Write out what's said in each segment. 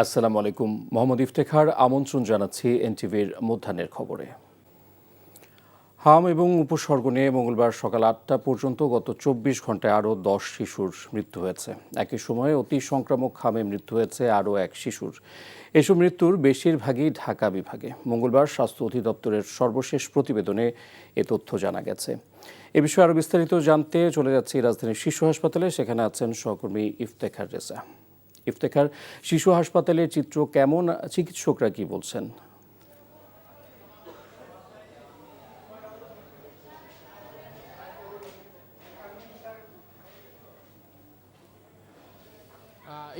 আসসালামু আলাইকুম। মোহাম্মদ ইফতেখার আমন্ত্রণ জানাচ্ছি এনটিভির মধ্যাহ্নের খবরে। হাম এবং উপসর্গ নিয়ে মঙ্গলবার সকাল ৮টা পর্যন্ত গত ২৪ ঘন্টায় আরও ১০ শিশুর মৃত্যু হয়েছে। একই সময়ে অতি সংক্রামক হামে মৃত্যু হয়েছে আরও এক শিশুর। এসব মৃত্যুর বেশিরভাগই ঢাকা বিভাগে। মঙ্গলবার স্বাস্থ্য অধিদপ্তরের সর্বশেষ প্রতিবেদনে এ তথ্য জানা গেছে। এ বিষয়ে আরও বিস্তারিত জানতে চলে যাচ্ছি রাজধানীর শিশু হাসপাতালে। সেখানে আছেন সহকর্মী ইফতেখার রেজা। ইফতেখার, শিশু হাসপাতালের চিত্র কেমন, চিকিৎসকরা কি বলছেন?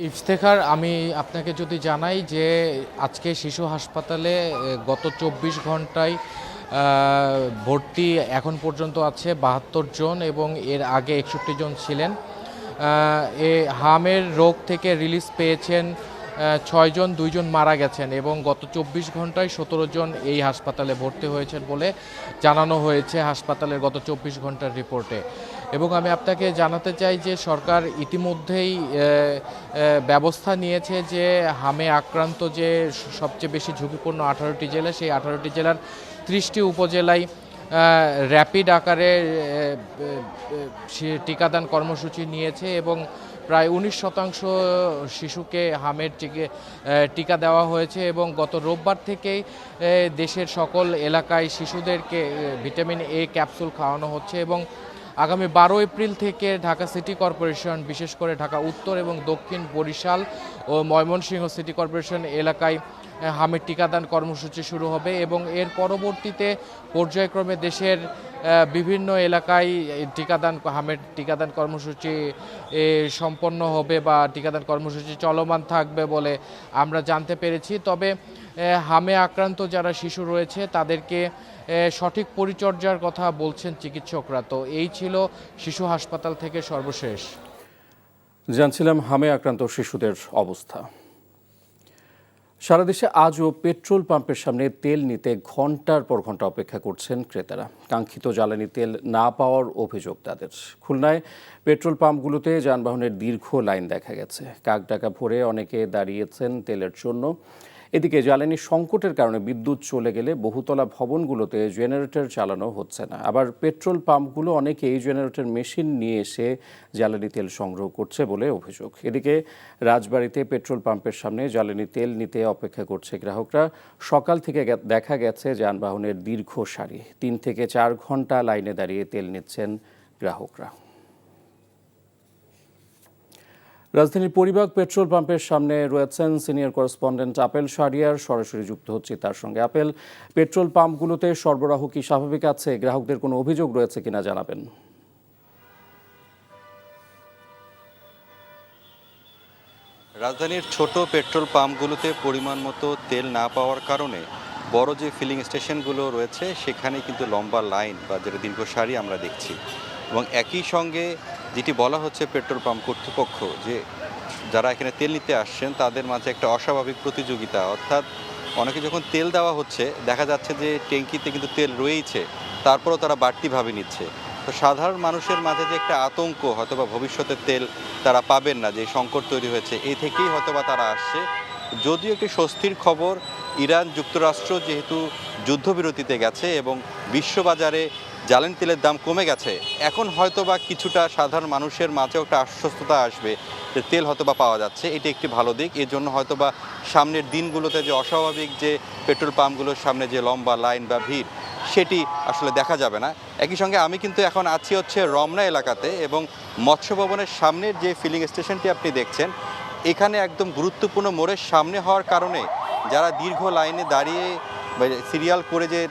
ইফতেখার, আমি আপনাকে যদি জানাই যে আজকে শিশু হাসপাতালে গত ২৪ ঘন্টায় ভর্তি এখন পর্যন্ত আছে ৭২ জন এবং এর আগে ৬১ জন ছিলেন। হামের রোগ থেকে রিলিজ পেয়েছেন ৬ জন, ২ জন মারা গেছেন এবং গত ২৪ ঘন্টায় ১৭ জন এই হাসপাতালে ভর্তি হয়েছেন বলে জানানো হয়েছে হাসপাতালের গত ২৪ ঘন্টার রিপোর্টে। এবং আমি আপনাকে জানাতে চাই যে সরকার ইতিমধ্যেই ব্যবস্থা নিয়েছে যে হামে আক্রান্ত যে সবচেয়ে বেশি ঝুঁকিপূর্ণ ১৮টি জেলা, সেই ১৮টি জেলার ৩০টি উপজেলায় র্যাপিড আকারে টিকাদান কর্মসূচি নিয়েছে এবং প্রায় ১৯% শিশুকে হামের টিকা দেওয়া হয়েছে এবং গত রোববার থেকেই দেশের সকল এলাকায় শিশুদেরকে ভিটামিন এ ক্যাপসুল খাওয়ানো হচ্ছে এবং আগামী ১২ এপ্রিল থেকে ঢাকা সিটি কর্পোরেশন, বিশেষ করে ঢাকা উত্তর এবং দক্ষিণ, বরিশাল ও ময়মনসিংহ সিটি কর্পোরেশন এলাকায় হামের টিকাদান কর্মসূচি শুরু হবে এবং এর পরবর্তীতে পর্যায়ক্রমে দেশের বিভিন্ন এলাকায় হামের টিকাদান কর্মসূচি সম্পন্ন হবে বা টিকাদান কর্মসূচি চলমান থাকবে বলে আমরা জানতে পেরেছি। তবে হামে আক্রান্ত যারা শিশু রয়েছে তাদেরকে সঠিক পরিচর্যার কথা বলছেন চিকিৎসকরা। তো এই ছিল শিশু হাসপাতাল থেকে সর্বশেষ জানছিলাম হামে আক্রান্ত শিশুদের অবস্থা। সারা দেশে আজও পেট্রোল পাম্পের সামনে তেল নিতে ঘন্টার পর ঘন্টা অপেক্ষা করছেন ক্রেতারা। কাঙ্ক্ষিত জ্বালানি তেল না পাওয়ার অভিযোগ তাদের। খুলনায় পেট্রোল পাম্পগুলোতে যানবাহনের দীর্ঘ লাইন দেখা গেছে। কাকডাকা ভরে অনেকে দাঁড়িয়েছেন তেলের জন্য। এদিকে জ্বালানি সংকটের কারণে বিদ্যুৎ চলে গেলে বহুতলা ভবনগুলোতে জেনারেটর চালানো হচ্ছে না। আবার পেট্রোল পাম্পগুলো অনেকে এই জেনারেটর মেশিন নিয়ে এসে জ্বালানি তেল সংগ্রহ করছে বলে অভিযোগ। এদিকে রাজবাড়ীতে পেট্রোল পাম্পের সামনে জ্বালানি তেল নিতে অপেক্ষা করছে গ্রাহকরা। সকাল থেকে দেখা গেছে যানবাহনের দীর্ঘ সারি। ৩ থেকে ৪ ঘন্টা লাইনে দাঁড়িয়ে তেল নিচ্ছেন গ্রাহকরা। রাজধানীর পরিবাগ পেট্রোল পাম্পের সামনে রয়েছেন সিনিয়র করেসপন্ডেন্ট আপেল শাহরিয়ার। সরাসরি যুক্ত হচ্ছে তার সঙ্গে। আপেল, পেট্রোল পাম্পগুলোতে সরবরাহ কি স্বাভাবিক আছে? গ্রাহকদের কোনো অভিযোগ রয়েছে কিনা জানাবেন। রাজধানীর ছোট পেট্রোল পাম্পগুলোতে পরিমাণ মতো তেল না পাওয়ার কারণে বড় যে ফিলিং স্টেশনগুলো রয়েছে সেখানে কিন্তু লম্বা লাইন বা যেটা দীর্ঘ সারি আমরা দেখছি। এবং একই সঙ্গে যেটি বলা হচ্ছে পেট্রোল পাম্প কর্তৃপক্ষ, যে যারা এখানে তেল নিতে আসছেন তাদের মাঝে একটা অস্বাভাবিক প্রতিযোগিতা, অর্থাৎ অনেকে যখন তেল দেওয়া হচ্ছে দেখা যাচ্ছে যে ট্যাঙ্কিতে কিন্তু তেল রয়েইছে, তারপরও তারা বাড়তিভাবে নিচ্ছে। তো সাধারণ মানুষের মাঝে যে একটা আতঙ্ক, হয়তোবা ভবিষ্যতে তেল তারা পাবেন না, যে সংকট তৈরি হয়েছে, এই থেকেই হয়তোবা তারা আসছে। যদিও একটি স্বস্তির খবর, ইরান যুক্তরাষ্ট্র যেহেতু যুদ্ধবিরতিতে গেছে এবং বিশ্ববাজারে জ্বালানি তেলের দাম কমে গেছে, এখন হয়তোবা কিছুটা সাধারণ মানুষের মাঝেও একটা আশ্বস্ততা আসবে যে তেল হয়তোবা পাওয়া যাচ্ছে। এটি একটি ভালো দিক। এর জন্য হয়তোবা সামনের দিনগুলোতে যে অস্বাভাবিক যে পেট্রোল পাম্পগুলোর সামনে যে লম্বা লাইন বা ভিড়, সেটি আসলে দেখা যাবে না। একই সঙ্গে আমি কিন্তু এখন আছি হচ্ছে রমনা এলাকাতে এবং মৎস্য ভবনের সামনের যে ফিলিং স্টেশনটি আপনি দেখছেন, এখানে একদম গুরুত্বপূর্ণ মোড়ের সামনে হওয়ার কারণে যারা দীর্ঘ লাইনে দাঁড়িয়ে সিরিয়াল করে যে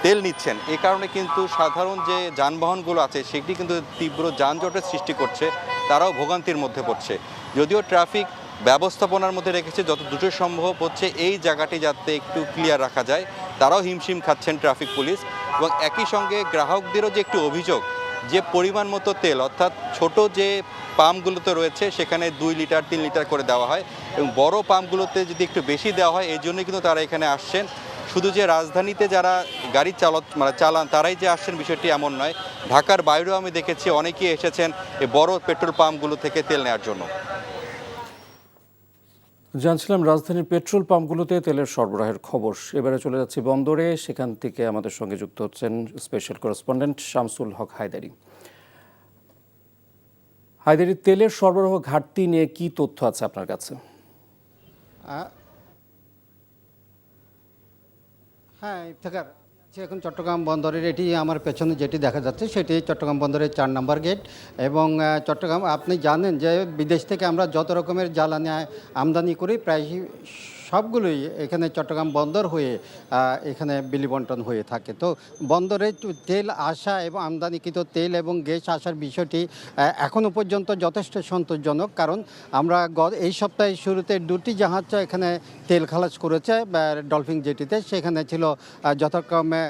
তেল নিচ্ছেন, এ কারণে কিন্তু সাধারণ যে যানবাহনগুলো আছে সেটি কিন্তু তীব্র যানজটের সৃষ্টি করছে, তারাও ভোগান্তির মধ্যে পড়ছে। যদিও ট্রাফিক ব্যবস্থাপনার মধ্যে রেখেছে যত দ্রুত সম্ভব হচ্ছে এই জায়গাটি যাতে একটু ক্লিয়ার রাখা যায়, তারাও হিমশিম খাচ্ছেন ট্রাফিক পুলিশ। এবং একই সঙ্গে গ্রাহকদেরও যে একটু অভিযোগ, যে পরিমাণ মতো তেল অর্থাৎ ছোট যে পাম্পগুলোতে রয়েছে সেখানে 2 লিটার 3 লিটার করে দেওয়া হয় এবং বড় পাম্পগুলোতে যদি একটু বেশি দেওয়া হয়, এই জন্যই কিন্তু তারা এখানে আসছেন। শুধু যে রাজধানীতে যারা গাড়ি চালান তারাই যে আসছেন বিষয়টি এমন নয়, ঢাকার বাইরেও আমি দেখেছি অনেকেই এসেছেন এই বড় পেট্রোল পাম্পগুলো থেকে তেল নেওয়ার জন্য। জানছিলাম রাজধানীর পেট্রোল পাম্পগুলোতে তেলের সরবরাহের খবর। এবারে চলে যাচ্ছি বন্দরে, সেখান থেকে আমাদের সঙ্গে যুক্ত হচ্ছেন স্পেশাল করেসপন্ডেন্ট শামসুল হক হায়দারি। হায়দারি, তেলের সরবরাহ ঘাটতি নিয়ে কি তথ্য আছে আপনার কাছে? হ্যাঁ, ইফতেখার, এখন চট্টগ্রাম বন্দরের এটি আমার পেছনে যেটি দেখা যাচ্ছে সেটি চট্টগ্রাম বন্দরের 4 নম্বর গেট। এবং চট্টগ্রাম, আপনি জানেন যে বিদেশ থেকে আমরা যত রকমের জ্বালানি আমদানি করি প্রায় সবগুলোই এখানে চট্টগ্রাম বন্দর হয়ে এখানে বিলি বন্টন হয়ে থাকে। তো বন্দরে তেল আসা এবং আমদানিকৃত তেল এবং গ্যাস আসার বিষয়টি এখনও পর্যন্ত যথেষ্ট সন্তোষজনক, কারণ আমরা এই সপ্তাহের শুরুতে 2টি জাহাজ এখানে তেল খালাস করেছে ডলফিন জেটিতে। সেখানে ছিল যথাক্রমে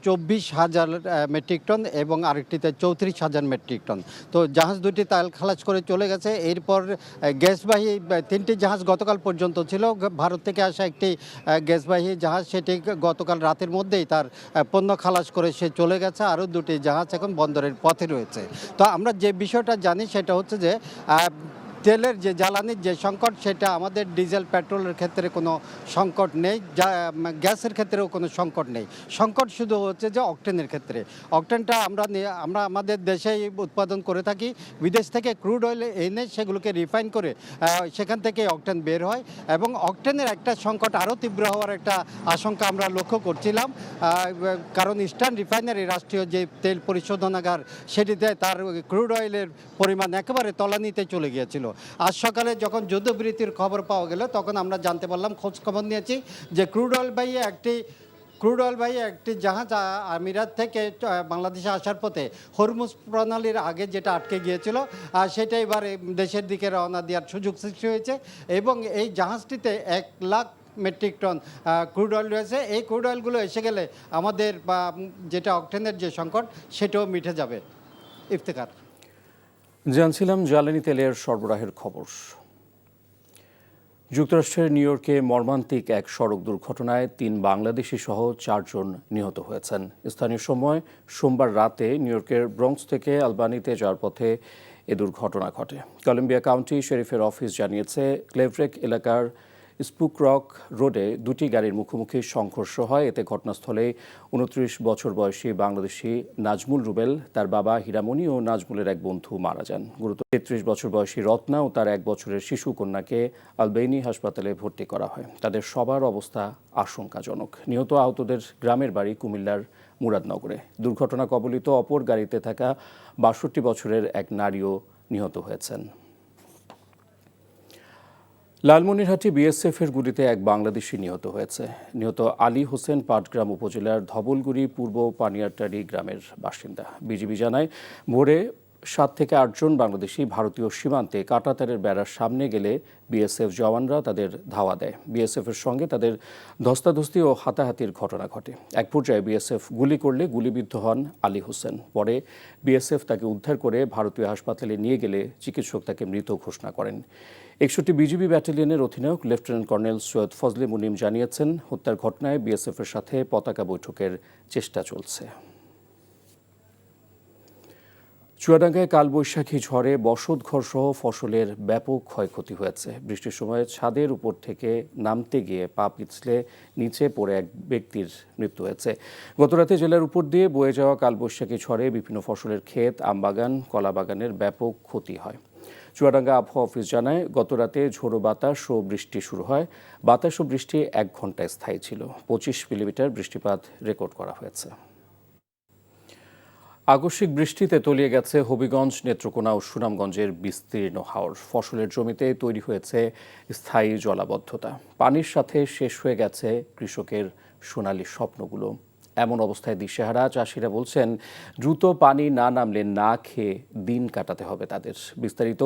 24,000 মেট্রিক টন এবং আরেকটিতে 34,000 মেট্রিক টন। তো জাহাজ দুটি তেল খালাস করে চলে গেছে। এরপর গ্যাসবাহী 3টি জাহাজ গতকাল পর্যন্ত ছিল। ভারত থেকে আসা একটি গ্যাসবাহী জাহাজ, সেটি গতকাল রাতের মধ্যেই তার পণ্য খালাস করে সে চলে গেছে। আরও 2টি জাহাজ এখন বন্দরের পথে রয়েছে। তো আমরা যে বিষয়টা জানি সেটা হচ্ছে যে তেলের যে জ্বালানির যে সংকট, সেটা আমাদের ডিজেল পেট্রোলের ক্ষেত্রে কোনো সংকট নেই, গ্যাসের ক্ষেত্রেও কোনো সংকট নেই। সংকট শুধু হচ্ছে যে অকটেনের ক্ষেত্রে। অকটেনটা আমরা আমাদের দেশেই উৎপাদন করে থাকি। বিদেশ থেকে ক্রুড অয়েল এনে সেগুলোকে রিফাইন করে সেখান থেকে অকটেন বের হয়, এবং অকটেনের একটা সংকট আরও তীব্র হওয়ার একটা আশঙ্কা আমরা লক্ষ্য করছিলাম। কারণ ইস্টার্ন রিফাইনারি, রাষ্ট্রীয় যে তেল পরিশোধনাগার, সেটিতে তার ক্রুড অয়েলের পরিমাণ একেবারে তলানিতে চলে গিয়েছিল। আজ সকালে যখন যুদ্ধবিরতির খবর পাওয়া গেল তখন আমরা জানতে পারলাম, খোঁজ খবর নিয়েছি যে ক্রুড অয়েল বাহী একটি জাহাজ আমিরাত থেকে বাংলাদেশে আসার পথে হরমুজ প্রণালীর আগে যেটা আটকে গিয়েছিল, সেটা এবারে দেশের দিকে রওনা দেওয়ার সুযোগ সৃষ্টি হয়েছে। এবং এই জাহাজটিতে 1 lakh metric ton crude oil রয়েছে। এই ক্রুড অয়েলগুলো এসে গেলে আমাদের যেটা অকটেনের যে সংকট, সেটাও মিটে যাবে। ইফতেখার, জানছিলাম জ্বালানি তেলের সরবরাহের খবর। যুক্তরাষ্ট্রের নিউ ইয়র্কে মর্মান্তিক এক সড়ক দুর্ঘটনায় 3 বাংলাদেশি সহ 4 জন নিহত হয়েছেন। স্থানীয় সময় সোমবার রাতে নিউ ইয়র্কের ব্রঙ্কস থেকে আলবানিতে যাওয়ার পথে এ দুর্ঘটনা ঘটে। কলম্বিয়া কাউন্টি শেরিফের অফিস জানিয়েছে, ক্লেভরেক এলাকার স্পুক রক রোডে 2টি গাড়ির মুখোমুখি সংঘর্ষ হয়। এতে ঘটনাস্থলে 29 বছর বয়সী বাংলাদেশি নাজমুল রুবেল, তার বাবা হীরামণি ও নাজমুলের এক বন্ধু মারা যান। গুরুতর 33 বছর বয়সী রত্না ও তার 1 বছরের শিশু কন্যাকে আলবেইনি হাসপাতালে ভর্তি করা হয়। তাদের সবার অবস্থা আশঙ্কাজনক। নিহত আহতদের গ্রামের বাড়ি কুমিল্লার মুরাদনগরে। দুর্ঘটনা কবলিত অপর গাড়িতে থাকা 62 বছরের এক নারীও নিহত হয়েছেন। লালমনিরহাটে বিএসএফের গুলিতে এক বাংলাদেশি নিহত হয়েছে। নিহত আলী হোসেন পাটগ্রাম উপজেলার ধবলগুড়ি পূর্ব পানিয়ারটারি গ্রামের বাসিন্দা। বিজিবি জানায়, ভোরে 7 থেকে 8 জন বাংলাদেশি ভারতীয় সীমান্তে কাঁটাতারের বেড়ার সামনে গেলে বিএসএফ জওয়ানরা তাদের ধাওয়া দেয়। বিএসএফের সঙ্গে তাদের ধস্তাধস্তি ও হাতাহাতির ঘটনা ঘটে। এক পর্যায়ে বিএসএফ গুলি করলে গুলিবিদ্ধ হন আলী হোসেন। পরে বিএসএফ তাকে উদ্ধার করে ভারতীয় হাসপাতালে নিয়ে গেলে চিকিৎসক তাকে মৃত ঘোষণা করেন। 61 বিজিবি ব্যাটালিয়নের অধিনায়ক লেফটেন্যান্ট কর্নেল সৈয়দ ফজলে মুনিম জানিয়েছেন, হত্যার ঘটনায় বিএসএফের সাথে পতাকা বৈঠকের চেষ্টা চলছে। চুয়াডাঙ্গায় কালবৈশাখী ঝড়ে বসতঘর সহ ফসলের ব্যাপক ক্ষয়ক্ষতি হয়েছে। বৃষ্টির সময় ছাদের উপর থেকে নামতে গিয়ে পা পিছলে নিচে পড়ে এক ব্যক্তির মৃত্যু হয়েছে। গতরাতে জেলার উপর দিয়ে বয়ে যাওয়া কালবৈশাখী ঝড়ে বিভিন্ন ফসলের ক্ষেত, আমবাগান, কলাবাগানের ব্যাপক ক্ষতি হয়। চুয়াডাঙ্গা আবহাওয়া অফিস জানায়, গতরাতে ঝোড়ো বাতাস ও বৃষ্টি শুরু হয়। বাতাস ও বৃষ্টি 1 ঘন্টা স্থায়ী ছিল। 25 মিলিমিটার বৃষ্টিপাত রেকর্ড করা হয়েছে। আকস্মিক বৃষ্টিতে তলিয়ে গেছে হবিগঞ্জ, নেত্রকোনা ও সুনামগঞ্জের বিস্তীর্ণ হাওর। ফসলের জমিতে তৈরি হয়েছে স্থায়ী জলাবদ্ধতা। পানির সাথে শেষ হয়ে গেছে কৃষকের সোনালী স্বপ্নগুলো। এমন অবস্থায় দিশেহারা চাষিরা বলছেন, দ্রুত পানি না নামলে না খেয়ে দিন কাটাতে হবে তাদের। বিস্তারিত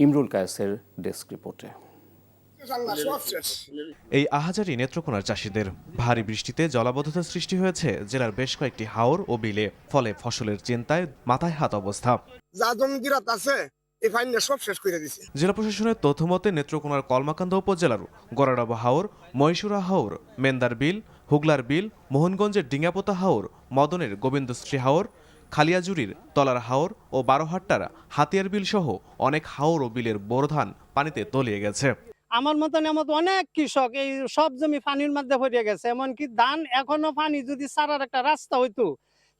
ইমরুল কায়েসের ডেস্ক রিপোর্টে। এই আহাজারি নেত্রকোনার চাষিদের। ভারী বৃষ্টিতে জলাবদ্ধতা সৃষ্টি হয়েছে জেলার বেশ কয়েকটি হাওর ও বিলে। ফলে ফসলের চিন্তায় মাথায় হাত অবস্থা। জেলা প্রশাসনের তথ্যমতে নেত্রকোনার কলমাকান্দা উপজেলার গড়াডাবা হাওর, মহীশুরা হাওর, মেন্দার বিল, হুগলার বিল, মোহনগঞ্জের ডিঙ্গাপোতা হাওর, মদনের গোবিন্দশ্রী হাওর, খালিয়াজুরির তলার হাওর ও 12 হাট্টার হাতিয়ার বিল সহ অনেক হাওর ও বিলের বোরো ধান পানিতে তলিয়ে গেছে। আমার মতন এমন অনেক কৃষক এই সব জমি পানির মধ্যে পড়ে গেছে, এমনকি ধান এখনো পানি যদি ছাড়ার একটা রাস্তা হইতো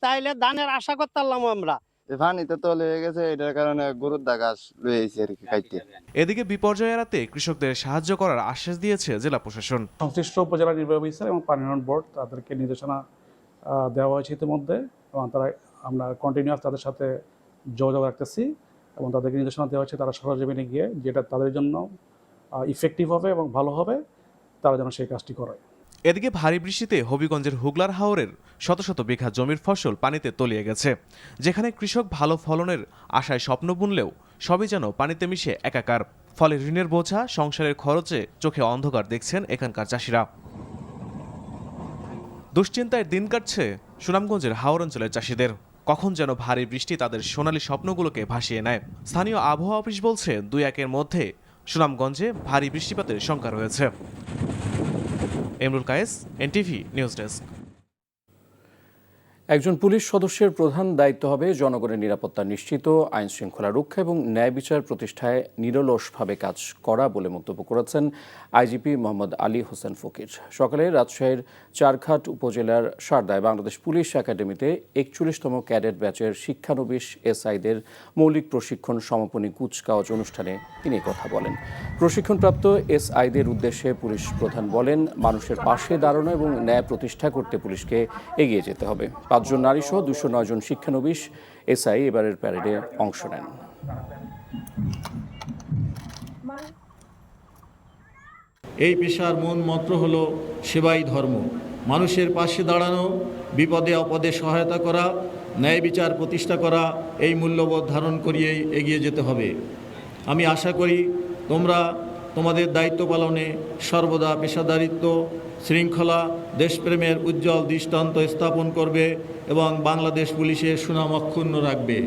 তাইলে ধানের আশা করতাম আমরা। পানিতে তল হয়ে গেছে, এটার কারণে গরুর দা ঘাস লইছে আর কি খাইতে। এদিকে বিপর্যয় এড়াতে কৃষকদের সাহায্য করার আশ্বাস দিয়েছে জেলা প্রশাসন। সংশ্লিষ্ট উপজেলা নির্বাহী অফিসার এবং পানি উন্নয়ন বোর্ড তাদেরকে নির্দেশনা দেওয়া হয়েছে ইতিমধ্যে, এবং আমরা কন্টিনিউয়াস তাদের সাথে যোগাযোগ রাখতেছি এবং তাদেরকে নির্দেশনা দেওয়া হচ্ছে তারা সরজমিনে গিয়ে যেটা তাদের জন্য ইফেক্টিভ হবে এবং ভালো হবে তারা যেন সেই কাজটি করে। এদিকে ভারী বৃষ্টিতে হবিগঞ্জের হুগলার হাওরের শত শত বিঘা জমির ফসল পানিতে তলিয়ে গেছে। যেখানে কৃষক ভালো ফলনের আশায় স্বপ্ন বুনলেও সবই যেন পানিতে মিশে একাকার। ফলে ঋণের বোঝা, সংসারের খরচে চোখে অন্ধকার দেখছেন এখানকার চাষিরা। দুশ্চিন্তায় দিন কাটছে সুনামগঞ্জের হাওর অঞ্চলের চাষিদের। কখন যেন ভারী বৃষ্টি তাদের সোনালী স্বপ্নগুলোকে ভাসিয়ে নেয়। স্থানীয় আবহাওয়া অফিস বলছে 2-1 মধ্যে সুনামগঞ্জে ভারী বৃষ্টিপাতের শঙ্কা রয়েছে। Emrul Kayes, NTV news desk. একজন পুলিশ সদস্যের প্রধান দায়িত্ব হবে জনগণের নিরাপত্তা নিশ্চিত, আইন শৃঙ্খলা রক্ষা এবং ন্যায় বিচার প্রতিষ্ঠায় নিরলসভাবে কাজ করা বলে মন্তব্য করেছেন আইজিপি মোহাম্মদ আলী হোসেন ফকির। সকালে রাজশাহীর চারঘাট উপজেলার সারদায় বাংলাদেশ পুলিশ একাডেমিতে 41তম ক্যাডেট ব্যাচের শিক্ষানবিশ এসআইদের মৌলিক প্রশিক্ষণ সমাপনী কুচকাওয়াজ অনুষ্ঠানে তিনি কথা বলেন। প্রশিক্ষণপ্রাপ্ত এসআইদের উদ্দেশ্যে পুলিশ প্রধান বলেন, মানুষের পাশে দাঁড়ানো এবং ন্যায় প্রতিষ্ঠা করতে পুলিশকে এগিয়ে যেতে হবে। 5 জন নারী সহ 209 জন শিক্ষানবিশ এসআই এবারের প্যারেডে অংশ নেন। এই পেশার মূল মন্ত্র হলো সেবাই ধর্ম। মানুষের পাশে দাঁড়ানো, বিপদে অপদে সহায়তা করা, ন্যায় বিচার প্রতিষ্ঠা করা, এই মূল্যবোধ ধারণ করিয়েই এগিয়ে যেতে হবে। আমি আশা করি তোমরা তোমাদের দায়িত্ব পালনে সর্বদা পেশাদারিত্ব, শৃঙ্খলা, দেশপ্রেমের উজ্জ্বল দৃষ্টান্ত স্থাপন করবে এবং বাংলাদেশ পুলিশের সুনাম অক্ষুণ্ণ রাখবে।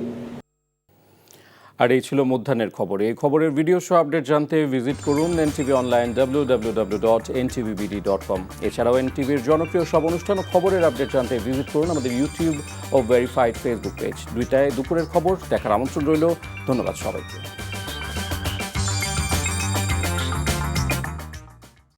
আর এই ছিল মধ্যাহ্নের খবর। এই খবরের ভিডিও সহ আপডেট জানতে ভিজিট করুন এনটিভি অনলাইন www.ntvbd.com। এছাড়াও এনটিভির জনপ্রিয় সব অনুষ্ঠান ও খবরের আপডেট জানতে ভিজিট করুন আমাদের ইউটিউব ও ভেরিফাইড ফেসবুক পেজ। 2টায় দুপুরের খবর দেখার আমন্ত্রণ রইল। ধন্যবাদ সবাইকে।